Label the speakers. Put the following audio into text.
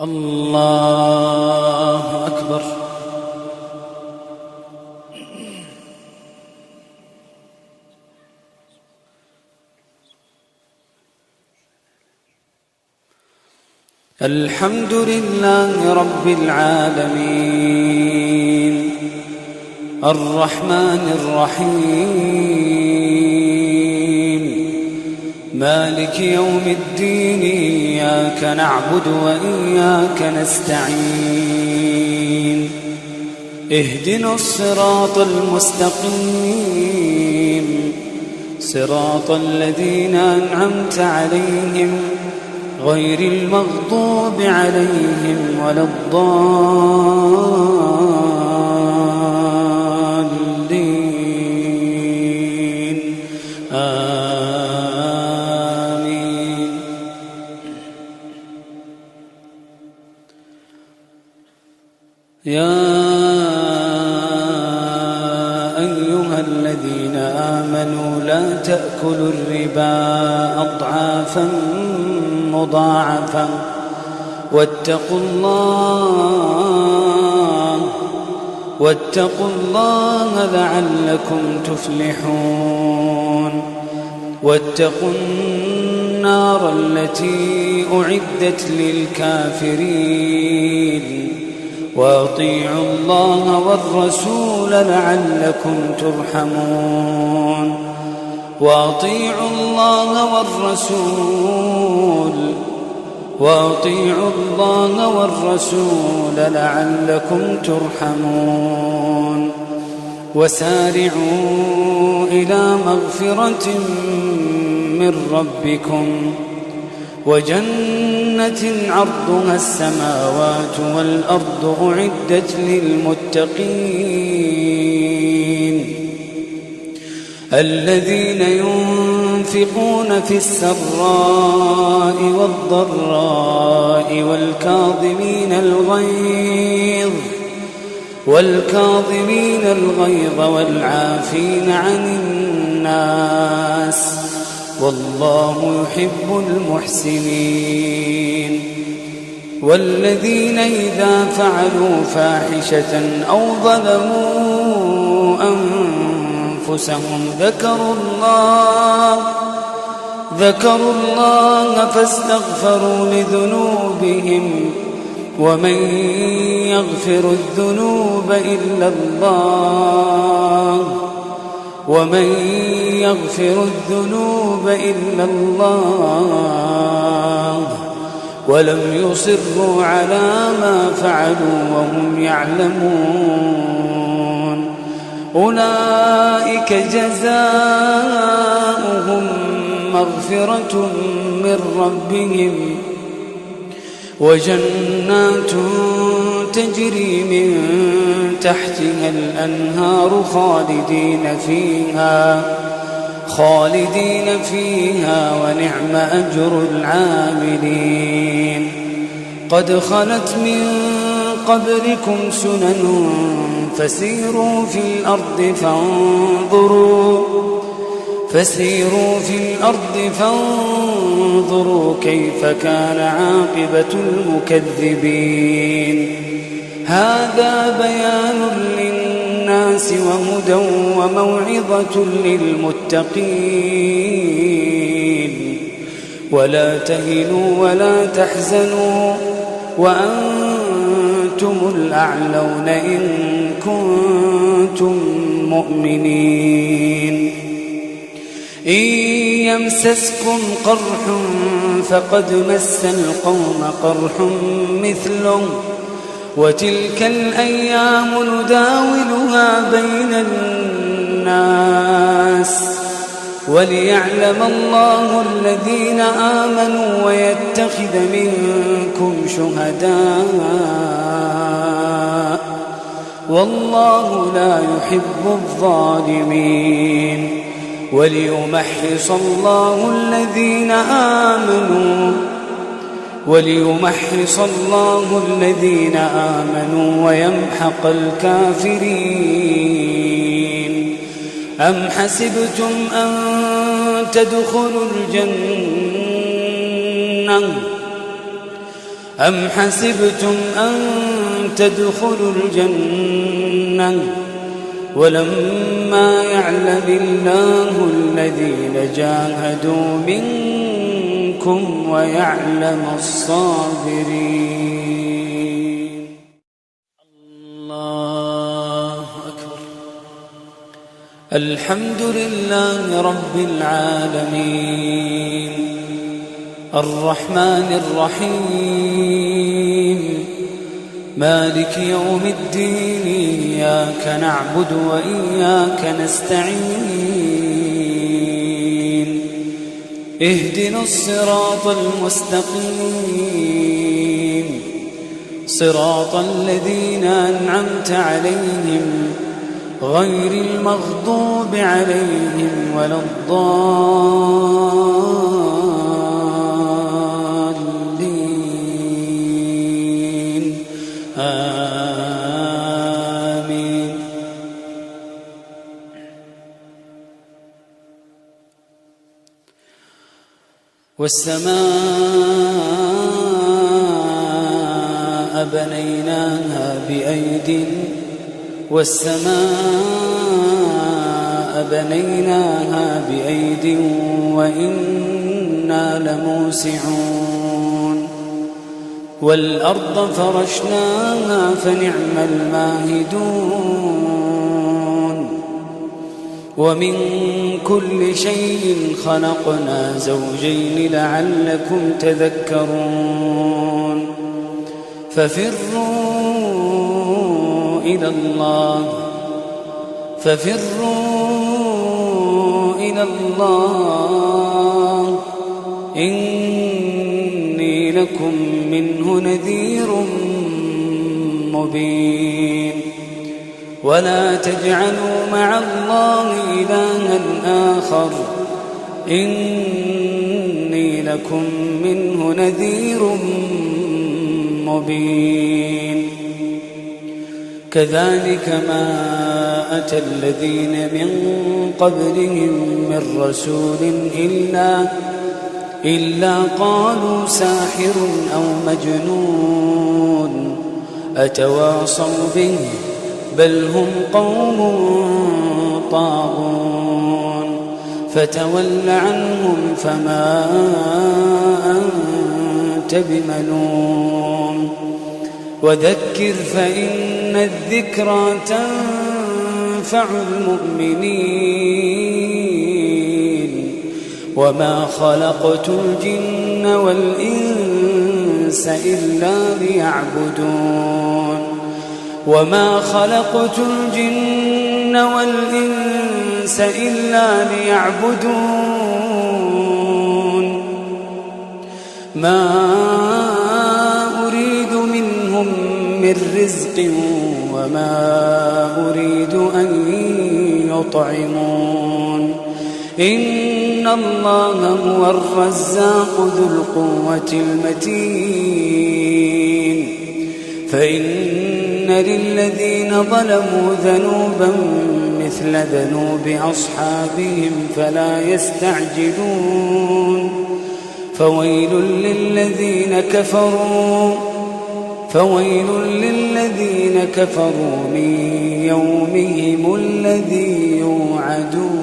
Speaker 1: الله أكبر. الحمد لله رب العالمين الرحمن الرحيم مالك يوم الدين إياك نعبد وإياك نستعين اهدنا الصراط المستقيم صراط الذين أنعمت عليهم غير المغضوب عليهم ولا الضالين آمين. يا أيها الذين آمنوا لا تأكلوا الربا أضعافا مضاعفا واتقوا الله لعلكم تفلحون. واتقوا النار التي أعدت للكافرين وأطيعوا الله والرسول لعلكم ترحمون. وأطيعوا الله والرسول لعلكم ترحمون. وسارعوا إلى مغفرة من ربكم وجنة عرضها السماوات والأرض أعدت للمتقين الذين ينفقون في السراء والضراء والكاظمين الغيظ والعافين عن الناس والله يحب المحسنين. والذين إذا فعلوا فاحشة أو ظلموا أنفسهم ذكروا الله فاستغفروا لذنوبهم ومن يغفر الذنوب إلا الله ولم يصروا على ما فعلوا وهم يعلمون أولئك جزاؤهم مغفرة من ربهم وجنات تجري من تحتها الأنهار خالدين فيها ونعم أجر العاملين. قد خلت من قبلكم سنن فسيروا في الأرض فانظروا كيف كان عاقبة المكذبين. هذا بيان للناس وهدى وموعظة للمتقين. ولا تهنوا ولا تحزنوا وأنتم الأعلون إن كنتم مؤمنين. إن يمسسكم قرح فقد مس القوم قرح مثله وتلك الأيام نداولها بين الناس وليعلم الله الذين آمنوا ويتخذ منكم شهداء والله لا يحب الظالمين. وليمحص الله الذين آمنوا ويمحق الكافرين. أم حسبتم أن تدخلوا أم حسبتم أن تدخلوا الجنة ولما يعلم الله الذين جاهدوا منكم ويعلم الصابرين. الله أكبر. الحمد لله رب العالمين الرحمن الرحيم مالك يوم الدين إياك نعبد وإياك نستعين اهدنا الصراط المستقيم صراط الذين أنعمت عليهم غير المغضوب عليهم ولا الضالين آمين. والسماء بنيناها بأيد وإنا لموسعون والأرض فرشناها فنعم الماهدون ومن كل شيء خلقنا زوجين لعلكم تذكرون ففروا إلى الله إني لكم منه نذير مبين. ولا تجعلوا مع الله إلها آخر إني لكم منه نذير مبين. كذلك ما أتى الذين من قبلهم من رسول إلا قالوا ساحر أو مجنون أتواصوا به بل هم قوم طاغون فتول عنهم فما أنت بملوم وذكر فإن الذكرى تنفع المؤمنين. وما خلقت الجن والإنس إلا ليعبدون ما أريد منهم من رزق وما أريد أن يطعمون إن الله هو الرزاق ذو القوة المتين. فإن للذين ظلموا ذنوبا مثل ذنوب أصحابهم فلا يستعجلون فويل للذين كفروا من يومهم الذي يوعدون.